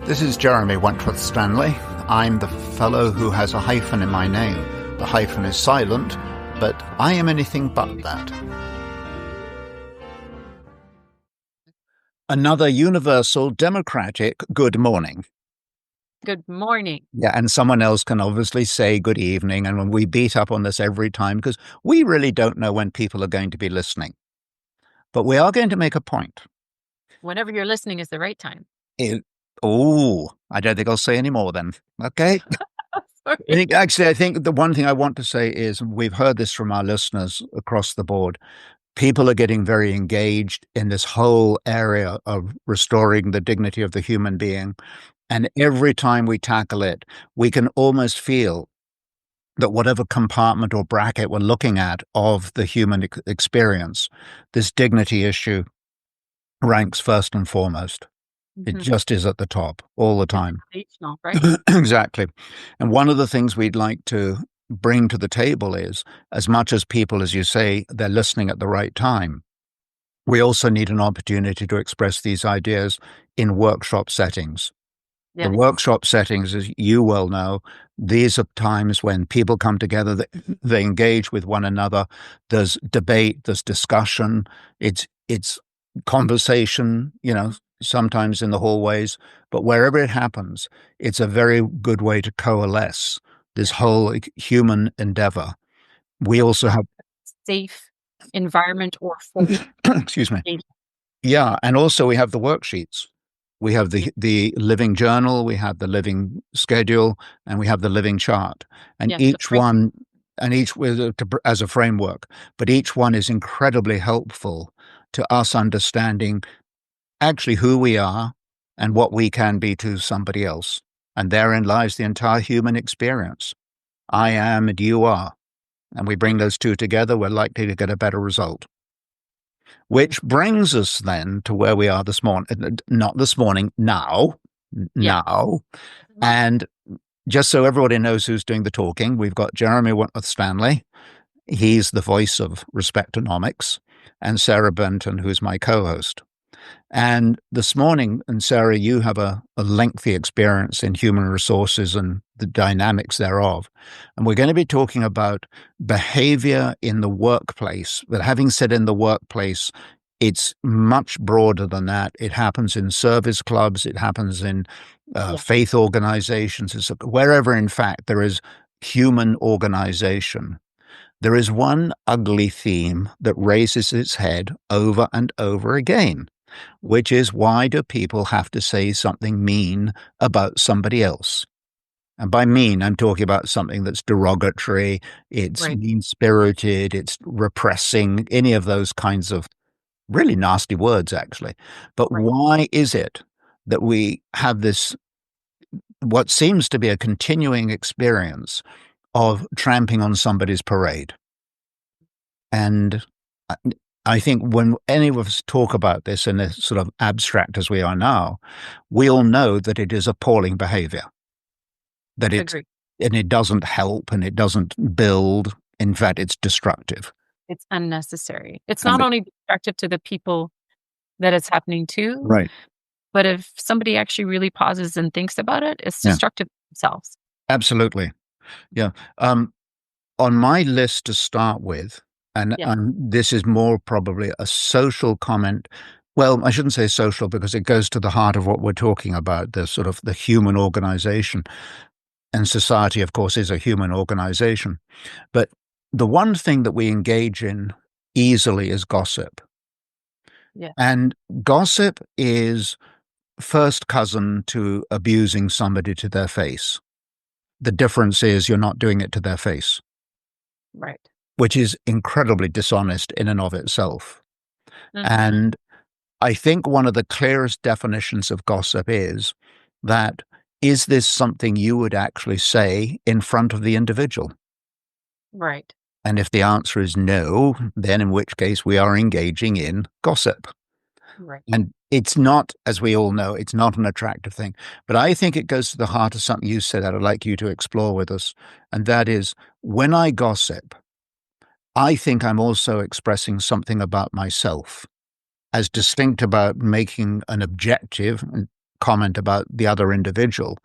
This is Jeremy Wentworth-Stanley. I'm the fellow who has a hyphen in my name. The hyphen is silent, but I am anything but that. Another universal democratic good morning. Good morning. Yeah, and someone else can obviously say good evening, and when we beat up on this every time because we really don't know when people are going to be listening. But we are going to make a point. Whenever you're listening is the right time. I don't think I'll say any more then. Okay? Sorry. I think the one thing I want to say is we've heard this from our listeners across the board. People are getting very engaged in this whole area of restoring the dignity of the human being. And every time we tackle it, we can almost feel that whatever compartment or bracket we're looking at of the human experience, this dignity issue ranks first and foremost. It just is at the top all the time. Right? Exactly. And one of the things we'd like to bring to the table is, as much as people, as you say, they're listening at the right time, we also need an opportunity to express these ideas in workshop settings. Yes. The workshop settings, as you well know, these are times when people come together, they engage with one another. There's debate, there's discussion, it's conversation, sometimes in the hallways, but wherever it happens, it's a very good way to coalesce this whole human endeavor. We also have safe environment or excuse me. Yeah, and also we have the worksheets. We have the living journal, we have the living schedule, and we have the living chart. And each one, as a framework, but each one is incredibly helpful to us understanding actually who we are and what we can be to somebody else. And therein lies the entire human experience. I am and you are. And we bring those two together, we're likely to get a better result. Which brings us then to where we are this morning, not this morning, now. And just so everybody knows who's doing the talking, we've got Jeremy Wentworth-Stanley. He's the voice of Respectonomics, and Sarah Benton, who's my co-host. And this morning, and Sarah, you have a lengthy experience in human resources and the dynamics thereof. And we're going to be talking about behavior in the workplace. But having said in the workplace, it's much broader than that. It happens in service clubs. It happens in faith organizations. It's wherever, in fact, there is human organization. There is one ugly theme that raises its head over and over again, which is, why do people have to say something mean about somebody else? And by mean, I'm talking about something that's derogatory, it's mean-spirited, it's repressing, any of those kinds of really nasty words, actually. But why is it that we have this, what seems to be a continuing experience of tramping on somebody's parade? And I think when any of us talk about this in as sort of abstract as we are now, we all know that it is appalling behavior. And it doesn't help and it doesn't build. In fact, it's destructive. It's unnecessary. It's not only destructive to the people that it's happening to, right? But if somebody actually really pauses and thinks about it, it's destructive to themselves. Absolutely. Yeah. On my list to start with, and this is more probably a social comment. Well, I shouldn't say social because it goes to the heart of what we're talking about, the sort of the human organization. And society, of course, is a human organization. But the one thing that we engage in easily is gossip. Yeah. And gossip is first cousin to abusing somebody to their face. The difference is you're not doing it to their face. Right. Which is incredibly dishonest in and of itself. And I think one of the clearest definitions of gossip is that, is this something you would actually say in front of the individual? Right. And if the answer is no, then in which case we are engaging in gossip. Right. And it's not, as we all know, it's not an attractive thing. But I think it goes to the heart of something you said that I'd like you to explore with us. And that is, when I gossip, I think I'm also expressing something about myself, as distinct about making an objective and comment about the other individual.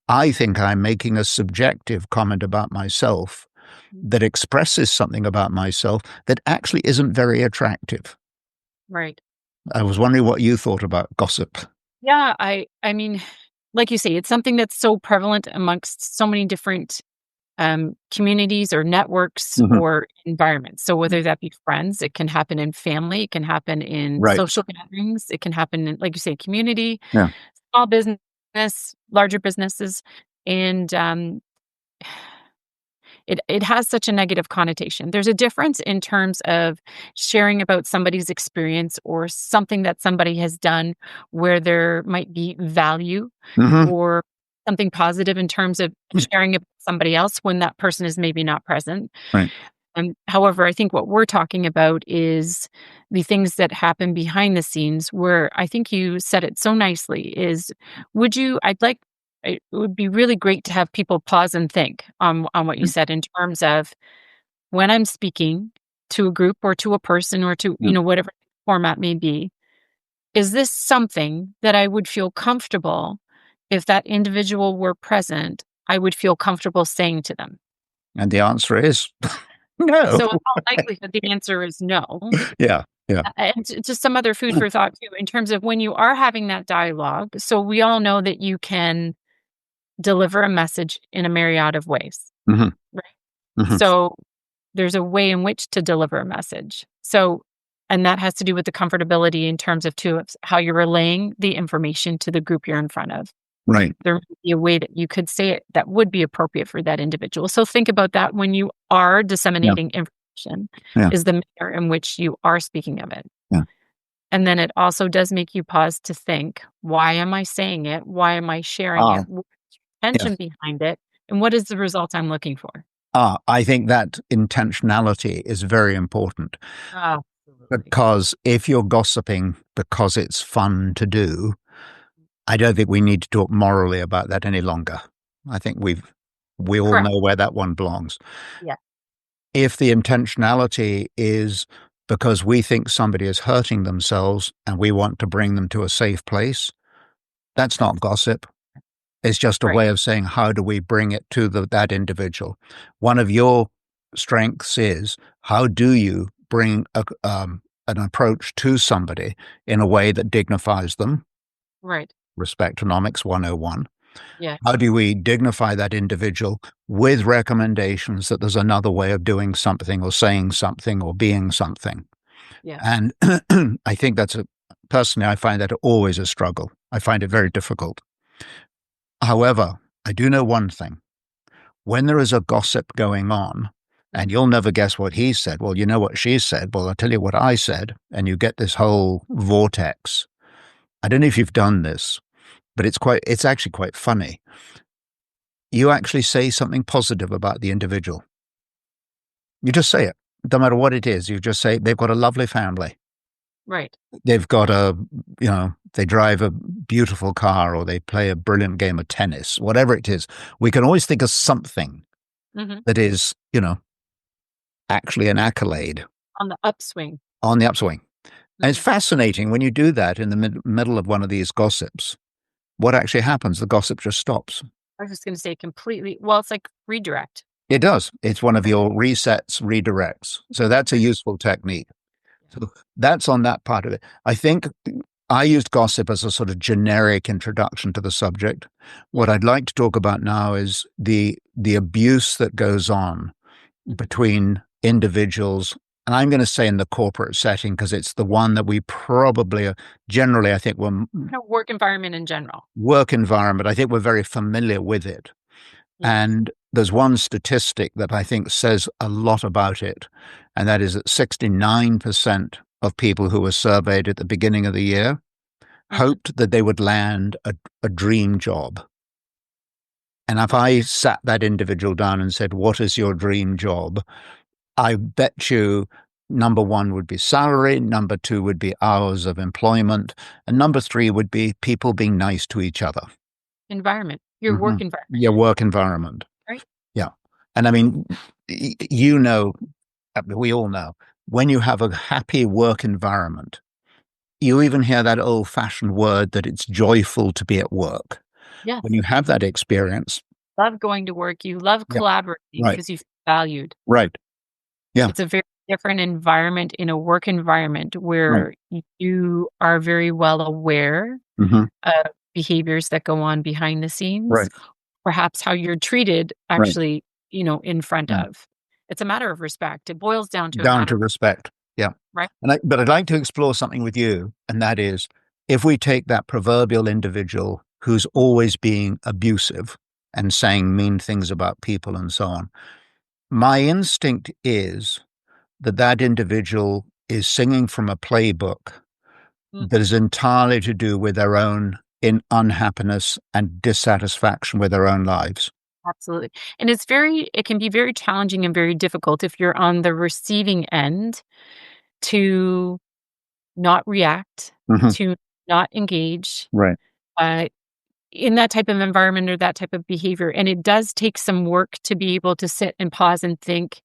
I think I'm making a subjective comment about myself that expresses something about myself that actually isn't very attractive. Right. I was wondering what you thought about gossip. Yeah, I mean, like you say, it's something that's so prevalent amongst so many different communities or networks Hmm. or environments. So whether that be friends, it can happen in family, it can happen in Right. social gatherings, it can happen in, like you say, community, Yeah. small business, larger businesses, and it has such a negative connotation. There's a difference in terms of sharing about somebody's experience or something that somebody has done where there might be value Hmm. or something positive in terms of sharing about somebody else when that person is maybe not present. Right. However, I think what we're talking about is the things that happen behind the scenes where I think you said it so nicely is would you I'd like it would be really great to have people pause and think on what you said in terms of when I'm speaking to a group or to a person or to, Yeah. whatever format may be, is this something that I would feel comfortable if that individual were present, I would feel comfortable saying to them? And the answer is no. So in all likelihood, the answer is no. Yeah. Yeah. And just some other food for thought too, in terms of when you are having that dialogue. So we all know that you can deliver a message in a myriad of ways, Hmm. right? Hmm. So there's a way in which to deliver a message. So, and that has to do with the comfortability in terms of too, of how you're relaying the information to the group you're in front of. Right. There might be a way that you could say it that would be appropriate for that individual. So think about that when you are Yeah. disseminating information, Yeah. is the manner in which you are speaking of it. Yeah. And then it also does make you pause to think, why am I saying it? Why am I sharing Ah, it? What's the yeah. intention behind it? And what is the result I'm looking for? I think that intentionality is very important Absolutely. because if you're gossiping because it's fun to do, I don't think we need to talk morally about that any longer. I think we all Correct. know where that one belongs. Yeah. If the intentionality is because we think somebody is hurting themselves and we want to bring them to a safe place, that's not gossip. It's just a Right. way of saying, how do we bring it to that individual? One of your strengths is how do you bring an approach to somebody in a way that dignifies them? Right. Respectonomics 101. Yeah. How do we dignify that individual with recommendations that there's another way of doing something or saying something or being something? Yeah. And I think personally, I find that always a struggle. I find it very difficult. However, I do know one thing. When there is a gossip going on, and Mhm. you'll never guess what he said, well, you know what she said, well, I'll tell you what I said, and you get this whole vortex. I don't know if you've done this, but it's actually quite funny. You actually say something positive about the individual. You just say it. No matter what it is, you just say they've got a lovely family. Right. They've got they drive a beautiful car or they play a brilliant game of tennis, whatever it is. We can always think of something Mhm. that is, actually an accolade On the upswing. on the upswing. And it's Mhm. fascinating when you do that in the middle of one of these gossips. What actually happens? The gossip just stops. I was just gonna say completely well, it's like redirect. It does. It's one of Right. your resets, redirects. So that's a Right. useful technique. Yeah. So that's on that part of it. I think I used gossip as a sort of generic introduction to the subject. What Yeah. I'd like to talk about now is the abuse that goes on Mhm. between individuals. And I'm going to say in the corporate setting because it's the one that we probably generally, I think, we're Kind of work environment in general. work environment. I think we're very familiar with it. Yeah. And there's one statistic that I think says a lot about it, and that is that 69% of people who were surveyed at the beginning of the year Mhm. hoped that they would land a dream job. And if I sat that individual down and said, what is your dream job? I bet you number one would be salary, number two would be hours of employment, and number three would be people being nice to each other. Environment. Your Hmm. work environment, Your work environment. right? Yeah. And I mean, we all know, when you have a happy work environment, you even hear that old-fashioned word that it's joyful to be at work. When Yes. you have that experience, Love going to work. You love yeah, collaborating right, because you feel valued. right, yeah, It's a very different environment in a work environment right, where you are very well aware hmm, of behaviors that go on behind the scenes, right, perhaps how you're treated right, actually, in front yeah. of. It's a matter of respect. It boils down to a Down matter to of respect, yeah. right? But I'd like to explore something with you, and that is, if we take that proverbial individual who's always being abusive and saying mean things about people and so on, my instinct is that that individual is singing from a playbook that Mhm. is entirely to do with their own in unhappiness and dissatisfaction with their own lives. Absolutely. And it can be very challenging and very difficult if you're on the receiving end to not react, Hmm. to not engage, Right. uh, in that type of environment or that type of behavior. And it does take some work to be able to sit and pause and think,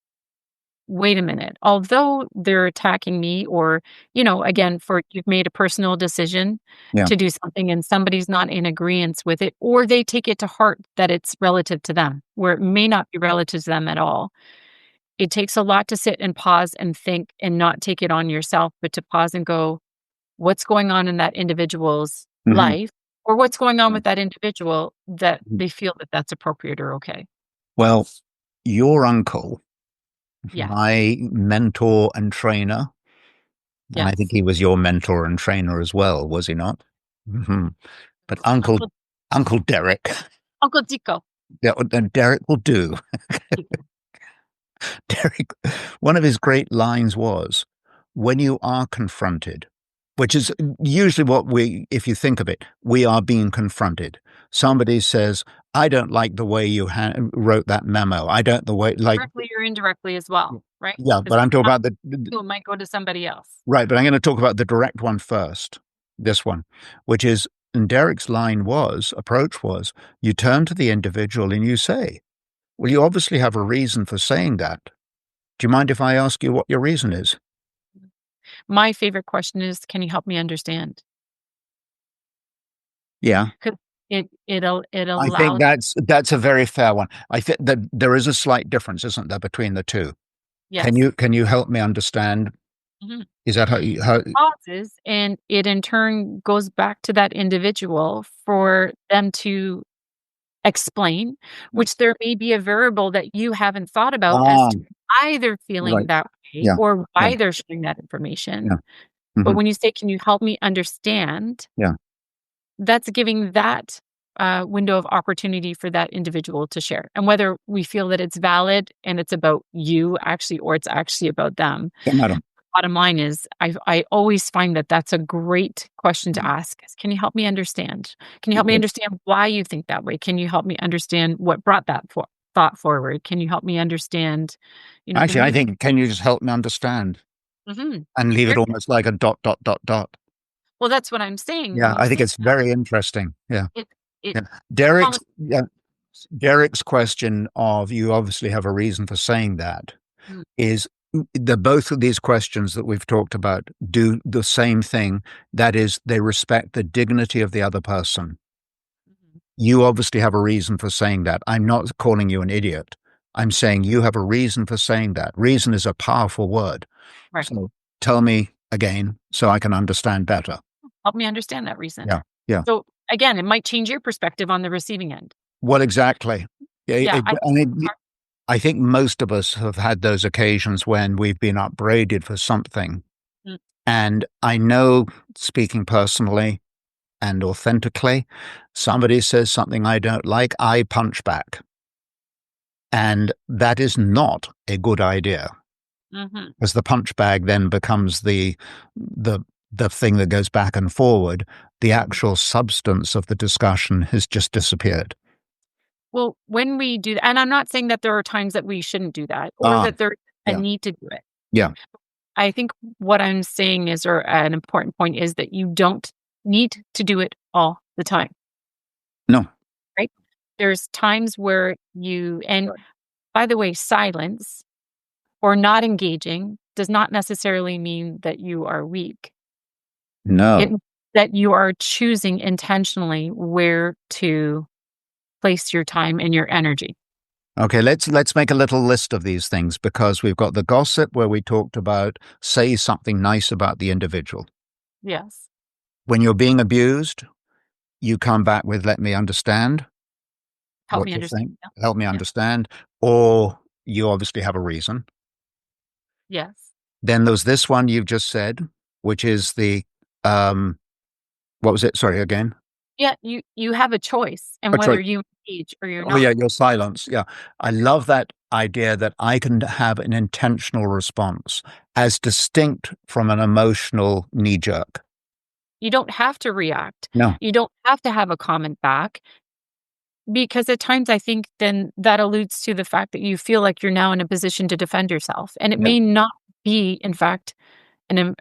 wait a minute, although they're attacking me or, again, for you've made a personal decision Yeah. to do something and somebody's not in agreement with it, or they take it to heart that it's relative to them, where it may not be relative to them at all. It takes a lot to sit and pause and think and not take it on yourself, but to pause and go, what's going on in that individual's Hmm. life or what's going on with that individual that Mhm. they feel that that's appropriate or okay. Well, your uncle, Yes. my mentor and trainer, and I think Yes. he was your mentor and trainer as well, was he not? Hmm. But Uncle Uncle Uncle Derek, Uncle Dico. yeah, and Derek will do. Derek, one of his great lines was, "When you are confronted," which is usually what if you think of it, we are being confronted. Somebody says, "I don't like the way you wrote that memo. I don't the way like." Directly or indirectly as well, right? Yeah, Because but I'm talking not about you might go to somebody else. right, but I'm going to talk about the direct one first. This one, which is, and Derek's approach was, you turn to the individual and you say, well, you obviously have a reason for saying that. Do you mind if I ask you what your reason is? My favorite question is, "Can you help me understand?" Yeah. 'Cause it I think allows that's a very fair one. I think that there is a slight difference, isn't there, between the two? yes. Can you help me understand? Mhm. Is that how Pauses, and it in turn goes back to that individual for them to explain, which there may be a variable that you haven't thought about as ah, to why they're feeling right. that way Yeah. or Yeah. why they're sharing that information. Yeah. But Hmm. when you say, "Can you help me understand?" Yeah. That's giving that, window of opportunity for that individual to share. And whether we feel that it's valid and it's about you actually or it's actually about them, Yeah, madam. bottom line is I always find that that's a great question to Mhm. ask is, "Can you help me understand? Can you help me Okay. understand why you think that way? Can you help me understand what brought that thought forward? Can you help me understand, the Actually, I reason?" think, can you just help me understand Mhm. and leave it Period. almost like a dot, dot, dot, dot. Well, that's what I'm saying Yeah, when you I think say it's that. very interesting. Yeah. It it Yeah. Derek's, almost yeah, Derek's question of, you obviously have a reason for saying that, mm, is the both of these questions that we've talked about do the same thing. That is, they respect the dignity of the other person. mhm. You obviously have a reason for saying that. I'm not calling you an idiot. I'm saying you have a reason for saying that. Reason is a powerful word. Right. So tell me again so I can understand better. Help me understand that reason. Yeah. Yeah. So, again, it might change your perspective on the receiving end. What exactly? Yeah, Yeah, I I think most of us have had those occasions when we've been upbraided for something. mm, And I know, speaking personally and authentically, somebody says something I don't like, I punch back. And that is not a good idea, mhm. as the punch bag then becomes the the thing that goes back and forward. The Mhm. actual substance of the discussion has just disappeared. Well, when we do and I'm not saying that there are times that we shouldn't do that or Ah, that there's a yeah, need to do it. yeah. I think what I'm saying is or an important point is that you don't need to do it all the time, No. right? There's times where you and Right. by the way, silence or not engaging does not necessarily mean that you are weak. No. It that you are choosing intentionally where to place your time and your energy. Okay, let's make a little list of these things because we've got the gossip where we talked about say something nice about the individual. Yes. When you're being abused, you come back with let me understand Help what me you understand. think, Yeah. help me Yeah. understand, or you obviously have a reason. Yes. Then there's this one you've just said, which is the um what was it? Sorry, again. Yeah, you have a choice and Oh, sorry. whether you engage or you're Oh not. yeah, your silence. Yeah. I love that idea that I can have an intentional response as distinct from an emotional knee jerk. You don't have to react. No, You don't have to have a comment back because at times I think then that alludes to the fact that you feel like you're now in a position to defend yourself. And it yeah, may not be, in fact,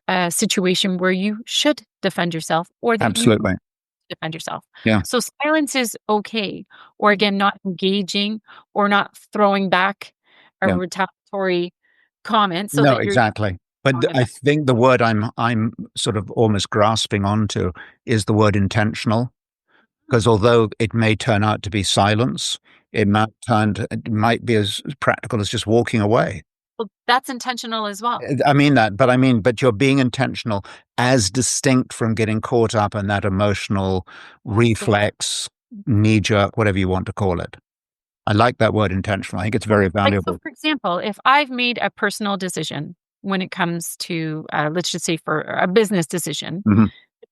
a situation where you should defend yourself or that you absolutely. defend yourself. Yeah, So silence is okay. Or again, not engaging or not throwing back a yeah. retaliatory comment so No, that you're exactly. But responded I back. think the word I'm sort of almost grasping onto is the word intentional. Because although it may turn out to be silence, it might be as practical as just walking away. Well, that's intentional as well. I mean that, but you're being intentional as distinct from getting caught up in that emotional So, reflex, knee jerk, whatever you want to call it. I like that word intentional. I think it's very so valuable. for example, if I've made a personal decision when it comes to, let's just say for a business decision, Hmm.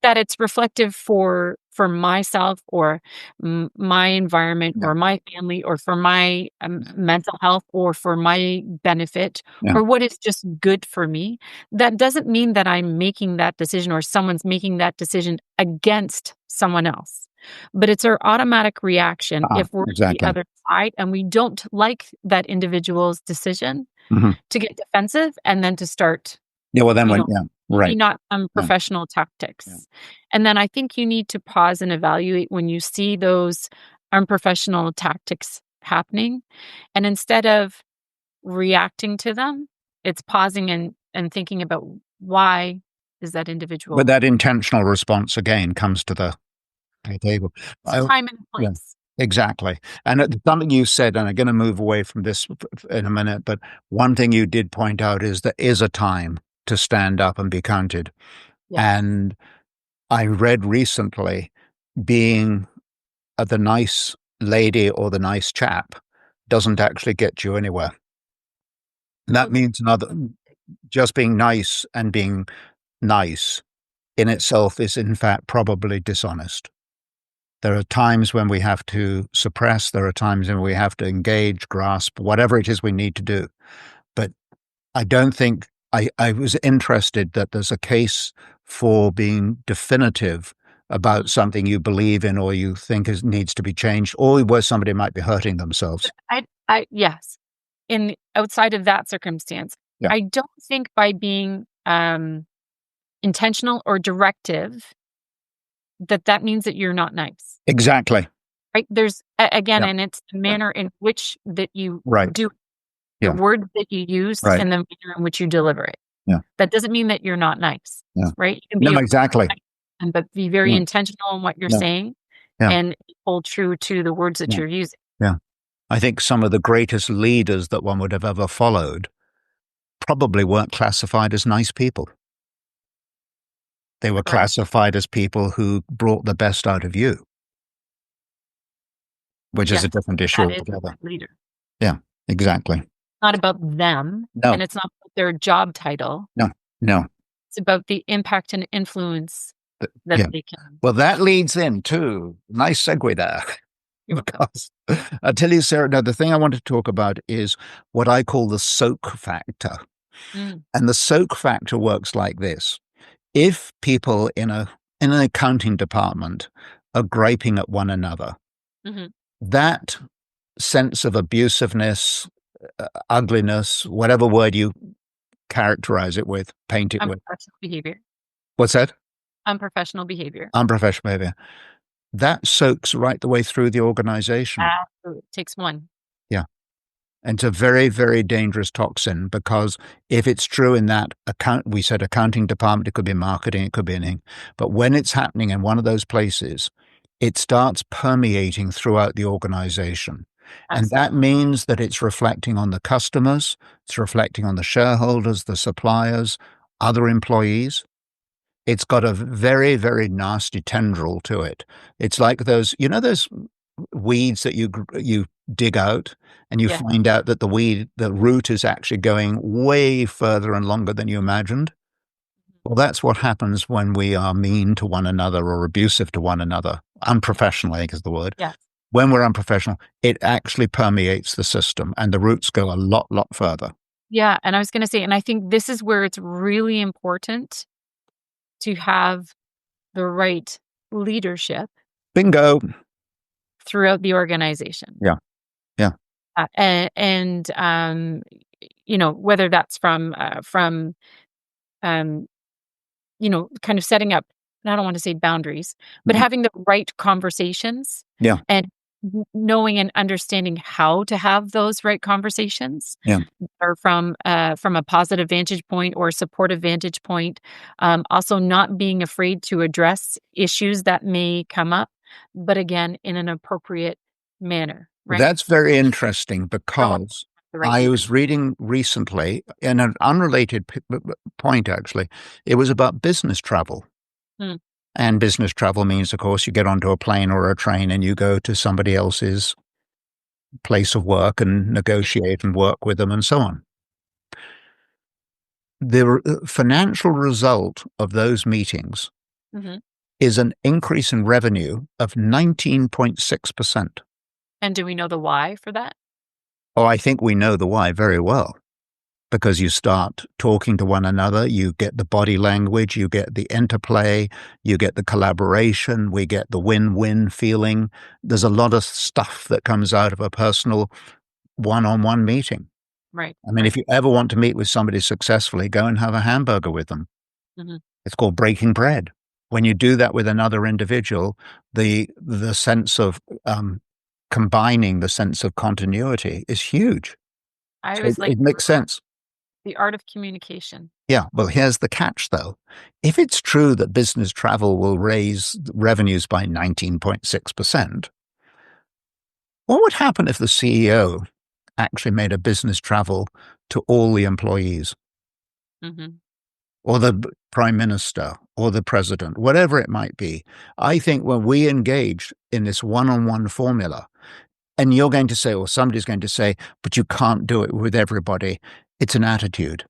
that it's reflective for myself or my environment Yeah, or my family or for my mental health or for my benefit yeah, or what is just good for me, that doesn't mean that I'm making that decision or someone's making that decision against someone else. But it's our automatic reaction if we're the exactly. other side and we don't like that individual's decision Hmm. to get defensive and then to start, Yeah, well, then you when, know, yeah, maybe right. not Yeah, unprofessional yeah. tactics. And then I think you need to pause and evaluate when you see those unprofessional tactics happening. And instead of reacting to them, it's pausing and thinking about why is that But individual. that intentional response again comes to the table. It's a I, time and yeah, place. exactly. And something you said, and I'm going to move away from this in a minute, but one thing you did point out is there is a time to stand up and be counted. Yes. And I read recently being the nice lady or the nice chap doesn't actually get you anywhere. And that Well, means just being nice and being nice in itself is in fact probably dishonest. There are times when we have to suppress, there are times when we have to engage, grasp, whatever it is we need to do. But I don't think I was interested that there's a case for being definitive about something you believe in or you think needs to be changed, or where somebody might be hurting themselves. I yes. In outside of that circumstance, Yeah, I don't think by being intentional or directive that means that you're not nice, exactly. right? There's again, Yeah, and it's the yeah, manner in which that you right. do the Yeah, words that you use right. and the manner in which you deliver it. Yeah, That doesn't mean that you're not nice, yeah. right? You can No, be a exactly. and but be very Yeah, intentional in what you're yeah, saying yeah, and hold true to the words that yeah, you're using. yeah. I think some of the greatest leaders that one would have ever followed probably weren't classified as nice people. They were Correct. classified as people who brought the best out of you, which is a Yes, different issue that is a altogether. good leader. Yeah, exactly. Not about them, No, and it's not about their job title. no, no. It's about the impact and influence that Yeah. they can. Well, that leads into nice segue there. You're welcome. Because I tell you, Sarah, now the thing I want to talk about is what I call the soak factor. Mm, And the soak factor works like this. If people in an accounting department are griping at one another, mhm. that sense of abusiveness, ugliness, whatever word you characterize it with, paint it with. Unprofessional behavior. What's that? Unprofessional behavior. Unprofessional behavior. That soaks right the way through the organization. Absolutely. Takes one. Yeah. And it's a very, very dangerous toxin because if it's true in that we said accounting department, it could be marketing, it could be anything. But when it's happening in one of those places, it starts permeating throughout the organization. And that Absolutely. means that it's reflecting on the customers, it's reflecting on the shareholders, the suppliers, other employees. It's got a very, very nasty tendril to it. It's like those, those weeds that you dig out, and you Yeah. find out that the root is actually going way further and longer than you imagined. Well, that's what happens when we are mean to one another or abusive to one another. Unprofessional, I think is the word. Yeah. When we're unprofessional, it actually permeates the system, and the roots go a lot further. Yeah, and I was gonna say, and I think this is where it's really important to have the right leadership Bingo. throughout the organization. Yeah. Yeah. Whether that's um, kind of setting up, and I don't want to say boundaries, but Mhm. having the right conversations Yeah. and knowing and understanding how to have those right conversations, Yeah. or from a positive vantage point or supportive vantage point. Also, not being afraid to address issues that may come up, but again, in an appropriate manner, right? That's very interesting Showing because the right I was leadership. reading recently in an unrelated point, actually. It was about business travel. Mm, And business travel means, of course, you get onto a plane or a train and you go to somebody else's place of work and negotiate and work with them and so on. The financial result of those meetings mhm. is an increase in revenue of 19.6%. And do we know the why for that? Oh, I think we know the why very well. Because you start talking to one another, you get the body language, you get the interplay, you get the collaboration, we get the win-win feeling. There's a lot of stuff that comes out of a personal one-on-one meeting. Right, I mean, right. if you ever want to meet with somebody successfully, go and have a hamburger with them. Mhm. It's called breaking bread. When you do that with another individual, the sense of combining the sense of continuity is huge. I So always like it makes sense. the art of communication. Yeah, well, here's the catch, though. If it's true that business travel will raise revenues by 19.6%, what would happen if the CEO actually made a business travel to all the employees Mhm. or the prime minister or the president, whatever it might be? I think when we engage in this one on one formula, and you're going to say, or somebody's going to say, but you can't do it with everybody, it's an attitude.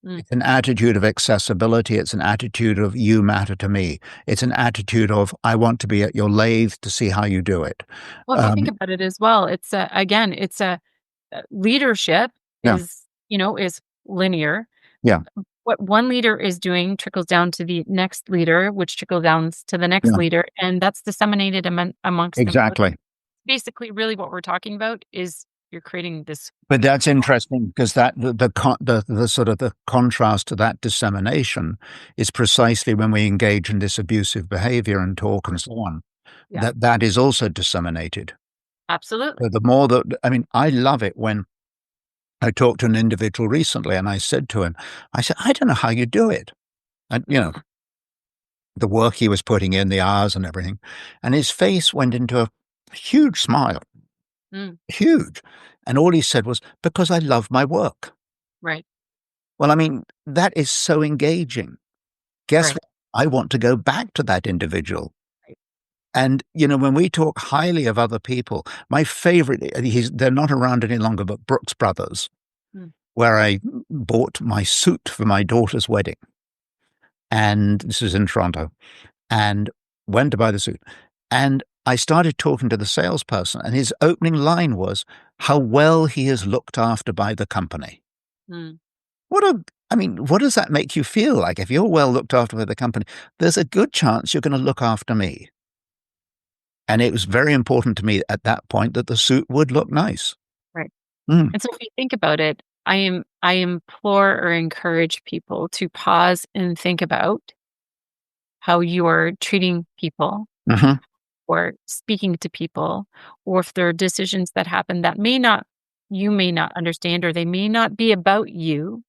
Mm. It's an attitude of accessibility. It's an attitude of you matter to me. It's an attitude of I want to be at your lathe to see how you do it. Well, if you think Um, about it as well, it's a leadership yeah, is linear. yeah, What one leader is doing trickles down to the next leader, which trickles down to the next yeah, leader, and that's disseminated amongst employees. exactly. Basically, really what we're talking about is you're creating this. But that's interesting because that the sort of the contrast to that dissemination is precisely when we engage in this abusive behavior and talk and so on. Yeah, That is also disseminated. So absolutely. the more that I mean, I love it when I talked to an individual recently, and I said to him, I said, I don't know how you do it. And the work he was putting in, the hours and everything. And his face went into a huge smile, Mm, huge. And all he said was, because I love my work. right, Well, I mean, that is so engaging. Guess right, what? I want to go back to that individual. right. And, when we talk highly of other people, my favorite, they're not around any longer, but Brooks Brothers, Mm, where I bought my suit for my daughter's wedding. And this is in Toronto. And went to buy the suit. And I started talking to the salesperson, and his opening line was how well he is looked after by the company. mm. I mean, what does that make you feel like? If you're well looked after by the company, there's a good chance you're going to look after me. And it was very important to me at that point that the suit would look nice. Right. Mm, And so if you think about it, I implore or encourage people to pause and think about how you're treating people hmm or speaking to people, or if there are decisions that happen that may not you may not understand or they may not be about you,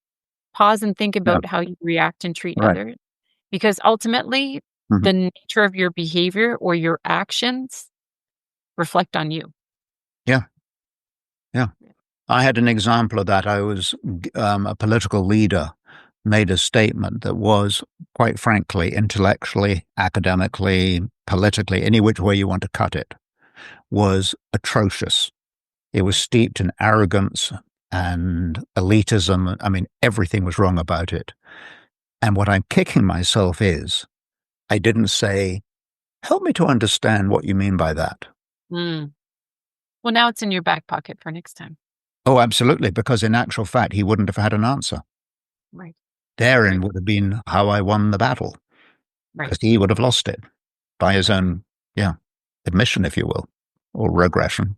pause and think Yeah. about how you react and treat Right. others, because ultimately, Mhm. the nature of your behavior or your actions reflect on you. Yeah. Yeah. I had an example of that. A political leader made a statement that was, quite frankly, intellectually, academically, politically, any which way you want to cut it, was atrocious. It was Right. steeped in arrogance and elitism. I mean, everything was wrong about it. And what I'm kicking myself is I didn't say, help me to understand what you mean by that. Mm. Well, now it's in your back pocket for next time. Oh, absolutely, because in actual fact, he wouldn't have had an answer. Right. Therein Right. would have been how I won the battle, Right. because he would have lost it by his Right. own, yeah, admission, if you will, or regression.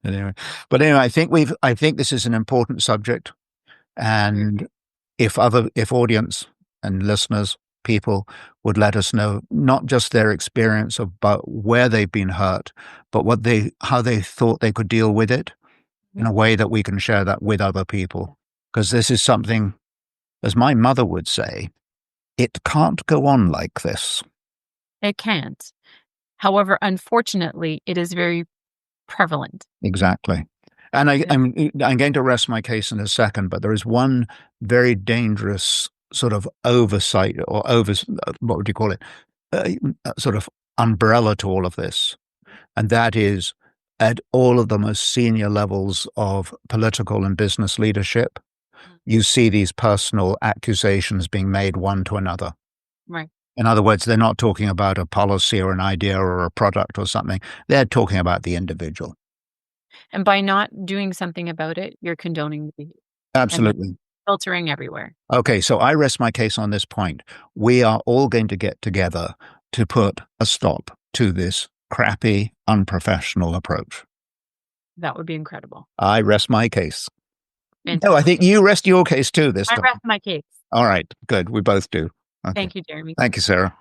Anyway, but anyway, I think this is an important subject, and if audience and listeners, people would let us know not just their experience about where they've been hurt, but how they thought they could deal with it in Mhm. a way that we can share that with other people. Because this is something, as my mother would say, it can't go on like this. It can't. However, unfortunately, it is very prevalent. Exactly. And Yeah. I'm going to rest my case in a second, but there is one very dangerous sort of oversight or what would you call it? Sort of umbrella to all of this. And that is at all of the most senior levels of political and business leadership, Mm. you see these personal accusations being made one to another. Right. In other words, they're not talking about a policy or an idea or a product or something. They're talking about the individual. And by not doing something about it, you're condoning the behavior, and that's Absolutely. filtering everywhere. Okay, so I rest my case on this point. We are all going to get together to put a stop to this crappy, unprofessional approach. That would be incredible. I rest my case. No, I think Fantastic. you rest your case too this I time. rest my case. All right, good. We both do. Okay. Thank you, Jeremy. Thank you, Sarah.